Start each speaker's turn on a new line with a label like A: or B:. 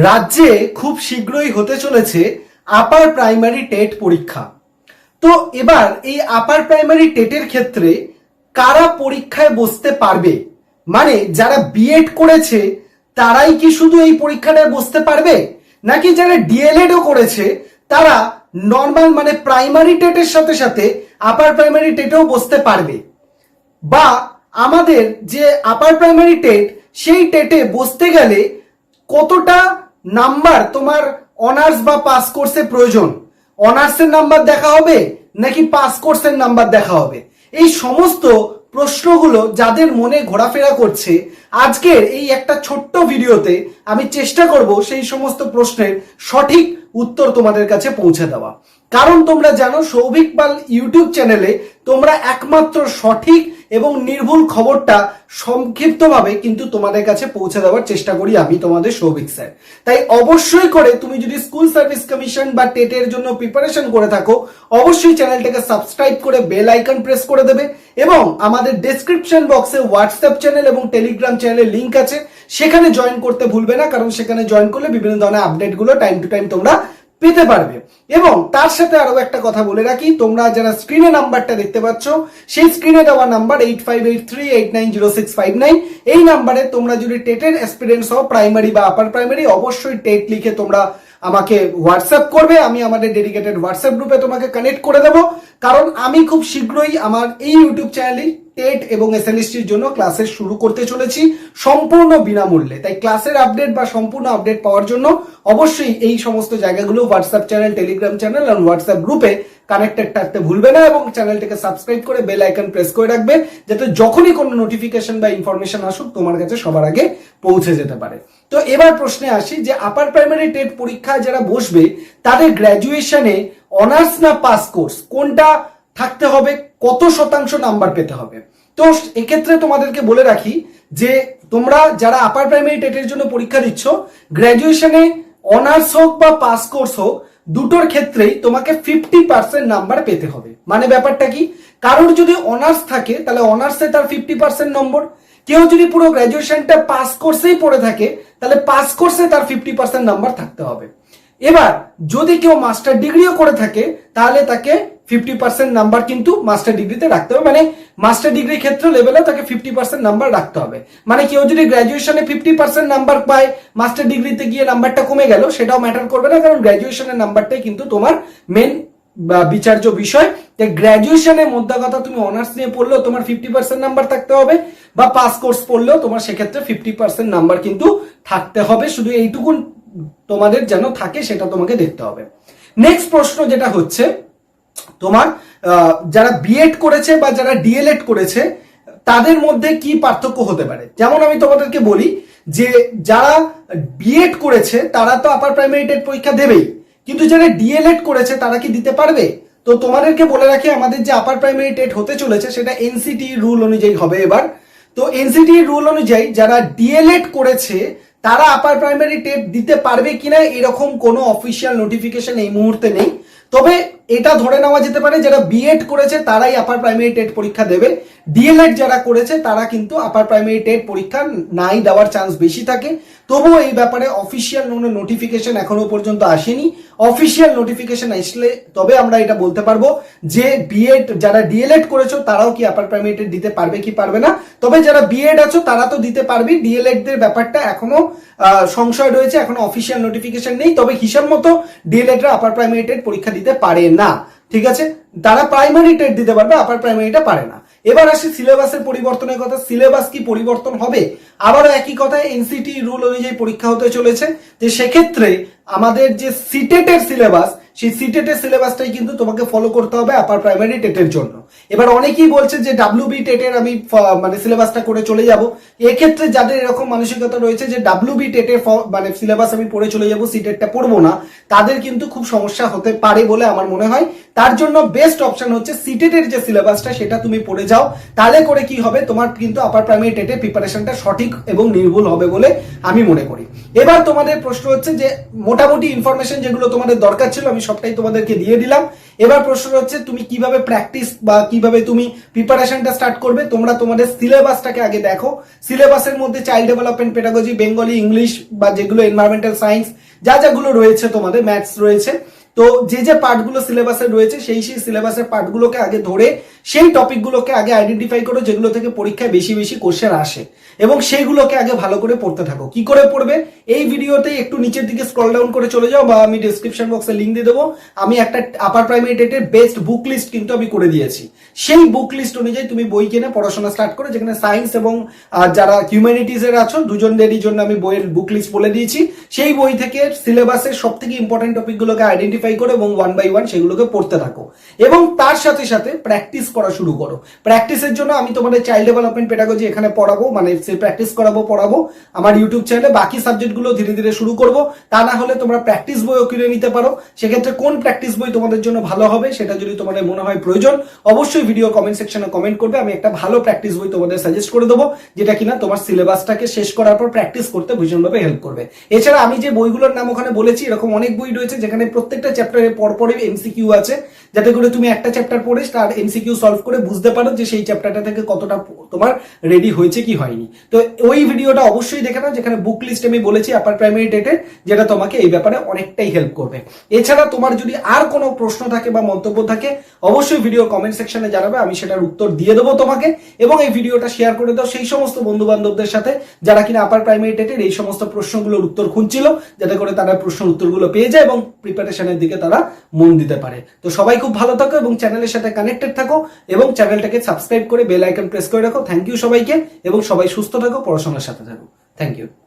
A: রাজ্যে খুব শীঘ্রই হতে চলেছে আপার প্রাইমারি টেট পরীক্ষা। তো এবার এই আপার প্রাইমারি টেটের ক্ষেত্রে কারা পরীক্ষায় বসতে পারবে, মানে যারা বিএড করেছে তারাই কি শুধু এই পরীক্ষাটায় বসতে পারবে, নাকি যারা ডিএলএডও করেছে তারা নর্মাল মানে প্রাইমারি টেটের সাথে সাথে আপার প্রাইমারি টেটেও বসতে পারবে? বা আমাদের যে আপার প্রাইমারি টেট সেই টেটে বসতে গেলে কতটা নাম্বার তোমার অনার্স বা পাস কোর্সে প্রয়োজন, অনার্সের নাম্বার দেখা হবে নাকি পাস কোর্সের নাম্বার দেখা হবে? এই সমস্ত প্রশ্নগুলো যাদের মনে ঘোরাফেরা করছে, আজকের এই একটা ছোট্ট ভিডিওতে আমি চেষ্টা করব সেই সমস্ত প্রশ্নের সঠিক উত্তর তোমাদের কাছে পৌঁছে দেওয়া। কারণ তোমরা জানো সৌভিক পাল ইউটিউব চ্যানেলে তোমরা একমাত্র সঠিক এবং নির্ভুল খবরটা সংক্ষিপ্তভাবে কিন্তু তোমাদের কাছে পৌঁছে দেওয়ার চেষ্টা করি আমি, তোমাদের সৌভিক স্যার। তাই অবশ্যই করে তুমি যদি স্কুল সার্ভিস কমিশন বা টেটের জন্য প্রিপারেশন করে থাকো, অবশ্যই চ্যানেলটাকে সাবস্ক্রাইব করে বেল আইকন প্রেস করে দেবে এবং আমাদের ডেসক্রিপশন বক্সে হোয়াটসঅ্যাপ চ্যানেল এবং টেলিগ্রাম চ্যানেলের লিংক আছে, সেখানে জয়েন করতে ভুলবে না, কারণ সেখানে জয়েন করলে বিভিন্ন ধরনের আপডেটগুলো টাইম টু টাইম তোমরা পেতে পারবে। এবং তার সাথে আরো একটা কথা বলে রাখি, তোমরা যারা স্ক্রিনে নাম্বারটা দেখতে পাচ্ছ সেই স্ক্রিনে দেওয়া নাম্বার 8583890659, এই নাম্বারে তোমরা যদি টেটের এক্সপিরিয়েন্স হও প্রাইমারি বা আপার প্রাইমারি, অবশ্যই টেট লিখে তোমরা আমাকে হোয়াটসঅ্যাপ করবে। আমি আমাদের ডেডিকেটেড হোয়াটসঅ্যাপ গ্রুপে তোমাকে কানেক্ট করে দেবো, কারণ আমি খুব শীঘ্রই আমার এই ইউটিউব চ্যানেলে টেট এবং এসএলএসটির জন্য ক্লাসেস শুরু করতে চলেছি সম্পূর্ণ বিনামূল্যে। তাই ক্লাসের আপডেট বা সম্পূর্ণ আপডেট পাওয়ার জন্য অবশ্যই এই সমস্ত জায়গাগুলো হোয়াটসঅ্যাপ চ্যানেল, টেলিগ্রাম চ্যানেল আর হোয়াটসঅ্যাপ গ্রুপে কানেক্টেড থাকতে ভুলবে না এবং চ্যানেলটাকে সাবস্ক্রাইব করে বেল আইকন প্রেস করে রাখবে, যাতে যখনই কোনো নোটিফিকেশন বা ইনফরমেশন আসুক তোমার কাছে সবার আগে পৌঁছে যেতে পারে। তো এবার প্রশ্নে আসি যে আপার প্রাইমারি টেট পরীক্ষায় যারা বসবে তাদের গ্র্যাজুয়েশনে অনার্স না পাস কোর্স কোনটা থাকতে হবে, কত শতাংশ নাম্বার পেতে হবে? তো এক্ষেত্রে তোমাদেরকে বলে রাখি যে তোমরা যারা আপার প্রাইমারি টেটের জন্য পরীক্ষা দিচ্ছ, গ্র্যাজুয়েশনে অনার্স হোক বা পাস কোর্স হোক, দুটোর ক্ষেত্রেই তোমাকে 50% নাম্বার পেতে হবে। মানে ব্যাপারটা কি, কারোর যদি অনার্স থাকে তাহলে অনার্সে তার 50% নম্বর, কেউ যদি পুরো গ্র্যাজুয়েশনটা পাস কোর্সেই পড়ে থাকে তাহলে পাস কোর্সে তার 50% নাম্বার থাকতে হবে। এবার যদি কেউ মাস্টার ডিগ্রিও করে থাকে তাহলে তাকে 50% নাম্বার কিন্তু মাস্টার ডিগ্রিতে রাখতে হবে, মানে মাস্টার ডিগ্রি ক্ষেত্রে লেভেলে তাকে 50% নাম্বার রাখতে হবে। মানে কেউ যদি গ্র্যাজুয়েশনে 50% নাম্বার পায়, মাস্টার ডিগ্রিতে গিয়ে নাম্বারটা কমে গেল, সেটাও ম্যাটার করবে না, কারণ গ্র্যাজুয়েশনের নাম্বারটাই কিন্তু তোমার মেন বিচার্য বিষয়। তাই গ্র্যাজুয়েশনের মধ্যে কথা তুমি অনার্স নিয়ে পড়লেও তোমার 50% নাম্বার থাকতে হবে, বা পাস কোর্স পড়লেও তোমার সেক্ষেত্রে 50% নাম্বার কিন্তু থাকতে হবে। শুধু এইটুকুন তোমাদের যেন থাকে সেটা তোমাকে দেখতে হবে। নেক্সট প্রশ্ন যেটা হচ্ছে, তোমার যারা বিএড করেছে বা যারা ডিএলএড করেছে তাদের মধ্যে কি পার্থক্য হতে পারে? যেমন আমি তোমাদেরকে বলি যে যারা বিএড করেছে তারা তো আপার প্রাইমারি টেট পরীক্ষা দেবেই, কিন্তু যারা ডিএলএড করেছে তারা কি দিতে পারবে? তো তোমাদেরকে বলে রাখি, আমাদের যে আপার প্রাইমারি টেট হতে চলেছে সেটা এনসিটি রুল অনুযায়ী হবে এবার। তো এনসিটি রুল অনুযায়ী যারা ডিএলএড করেছে তারা আপার প্রাইমারি টেট দিতে পারবে কিনা এরকম কোনো অফিসিয়াল নোটিফিকেশন এই মুহূর্তে নেই। তবে এটা ধরে নেওয়া যেতে পারে যারা বিএড করেছে তারাই আপার প্রাইমারি টেট পরীক্ষা দেবে, ডিএলএড যারা করেছে তারা কিন্তু আপার প্রাইমারি টেট পরীক্ষা নাই দেওয়ার চান্স বেশি থাকে। তবুও এই ব্যাপারে অফিসিয়াল নোটিফিকেশন এখনো পর্যন্ত আসেনি। অফিসিয়াল নোটিফিকেশন আসলে তবে আমরা এটা বলতে পারবো যে বিএড যারা ডিএলএড করেছো তারাও কি আপার প্রাইমারি টেট দিতে পারবে কি পারবে না। তবে যারা বিএড আছো তারা তো দিতে পারবে, ডিএলএড দের ব্যাপারটা এখনো সংশয় রয়েছে, এখনো অফিসিয়াল নোটিফিকেশন নেই। তবে হিসাব মতো ডিএলএড রা আপার প্রাইমারি টেট পরীক্ষা দিতে পারে না, ঠিক আছে? তারা প্রাইমারি টেট দিতে পারবে, আপার প্রাইমারিটা পারে না। এবার আসি সিলেবাসের পরিবর্তনের কথা। সিলেবাস কি পরিবর্তন হবে? আবারও একই কথা, এনসিটি রুল অনুযায়ী পরীক্ষা হতে চলেছে। যে সেক্ষেত্রে আমাদের যে সিটেটের সিলেবাস, সেই সিটেটের সিলেবাসটাই কিন্তু তোমাকে ফলো করতে হবে আপার প্রাইমারি টেটের জন্য। এবার অনেকেই বলছে যে ডাব্লিউবি টেটের আমি মানে সিলেবাসটা করে চলে যাব। এক্ষেত্রে যাদের এরকম মানসিকতা রয়েছে যে ডাব্লিউবি টেটের মানে সিলেবাস আমি পড়ে চলে যাব, সিটেটটা পড়বো না, তাদের কিন্তু খুব সমস্যা হতে পারে বলে আমার মনে হয়। তার জন্য বেস্ট অপশন হচ্ছে সিটেটের যে সিলেবাসটা সেটা তুমি পড়ে যাও। তাহলে করে কি হবে, তোমার কিন্তু আপার প্রাইমারি টেটের প্রিপারেশনটা সঠিক এবং নির্ভুল হবে বলে আমি মনে করি। এবার তোমাদের প্রশ্ন হচ্ছে যে মোটামুটি ইনফরমেশন যেগুলো তোমাদের দরকার ছিল আমি আমি সবটাই তোমাদেরকে দিয়ে দিলাম। এবার প্রশ্ন হচ্ছে তুমি কিভাবে প্র্যাকটিস বা কিভাবে তুমি প্রিপারেশনটা স্টার্ট করবে। তোমরা তোমাদের সিলেবাসটাকে আগে দেখো। সিলেবাসের মধ্যে child development, pedagogy, Bengali, English বা যেগুলো এনভায়রনমেন্টাল সায়েন্স যাগুলো রয়েছে, তোমাদের ম্যাথস রয়েছে, তো যে পার্টগুলো সিলেবাসে রয়েছে সেই সিলেবাসের পার্টগুলোকে আগে ধরে সেই টপিকগুলোকে আগে আইডেন্টিফাই করো যেগুলো থেকে পরীক্ষায় বেশি বেশি কোশ্চেন আসে, এবং সেইগুলোকে আগে ভালো করে পড়তে থাকো। কি করে পড়বে, এই ভিডিওতে একটু নিচের দিকে স্ক্রল ডাউন করে চলে যাও, বা আমি ডিসক্রিপশন বক্সে লিঙ্ক দিয়ে দেবো। আমি একটা আপার প্রাইমারি টেটের বেস্ট বুক লিস্ট কিন্তু আমি করে দিয়েছি। সেই বুক লিস্ট অনুযায়ী তুমি বই কিনে পড়াশোনা স্টার্ট করো, যেখানে সায়েন্স এবং যারা হিউম্যানিটিজ এর আছো দুজনেরই জন্য আমি বইয়ের বুক লিস্ট বলে দিয়েছি। সেই বই থেকে সিলেবাসের সব থেকে ইম্পর্টেন্ট টপিকগুলোকে আইডেন্টিফাই করো এবং 1 বাই 1 সেগুলোকে পড়তে থাকো, এবং তার সাথে সাথে প্র্যাকটিস করা শুরু করো। প্র্যাকটিসের জন্য আমি তোমাদের চাইল্ড ডেভেলপমেন্ট, পেডাগজি এখানে পড়াবো, মানে প্র্যাকটিস পড়াবো আমার ইউটিউব চ্যানেলে। বাকি সাবজেক্টগুলো ধীরে ধীরে শুরু করব। তা না হলে তোমরা প্র্যাকটিস বইও কিনে নিতে পারো। সেক্ষেত্রে কোন প্র্যাকটিস বই তোমাদের জন্য ভালো হবে সেটা যদি তোমাদের মনে হয় প্রয়োজন, অবশ্যই ভিডিও কমেন্ট সেকশনে কমেন্ট করবে। আমি একটা ভালো প্র্যাকটিস বই তোমাদের সাজেস্ট করে দেবো, যেটা কিনা তোমার সিলেবাসটাকে শেষ করার পর প্র্যাকটিস করতে ভীষণভাবে হেল্প করবে। এছাড়া আমি যে বইগুলোর নাম ওখানে বলেছি, এরকম অনেক বই রয়েছে যেখানে প্রত্যেকটা চ্যাপ্টারের পরপরই এমসিকিউ আছে, যাতে করে তুমি একটা চ্যাপ্টার পড়ে তার এমসিকিউ সলভ করে বুঝতে পারো যে সেই চ্যাপ্টারটা থেকে কতটা তোমার রেডি হয়েছে কি হয়নি। তো ওই ভিডিওটা অবশ্যই দেখে নাও, যেখানে বুক লিস্ট আমি বলেছি আপার প্রাইমারি টেটে, যেটা তোমাকে এই ব্যাপারে অনেকটাই হেল্প করবে। এছাড়া তোমার যদি আর কোনো প্রশ্ন থাকে বা মন্তব্য থাকে, অবশ্যই ভিডিও কমেন্ট সেকশনে জানাবে, আমি সেটার উত্তর দিয়ে দেবো তোমাকে। এবং এই ভিডিওটা শেয়ার করে দাও সেই সমস্ত বন্ধু বান্ধবদের সাথে যারা কিনা আপার প্রাইমারি টেটের এই সমস্ত প্রশ্নগুলোর উত্তর খুঁজছিল, যাতে করে তারা প্রশ্নের উত্তরগুলো পেয়ে যায় এবং প্রিপারেশনের দিকে তারা মন দিতে পারে। তো সবাই খুব ভালো থাকো এবং চ্যানেলের সাথে কানেক্টেড থাকো, এবং চ্যানেলটাকে সাবস্ক্রাইব করে বেল আইকন প্রেস করে রাখো। থ্যাংক ইউ সবাইকে, এবং সবাই সুস্থ থাকো, পড়াশোনার সাথে থাকো। Thank you.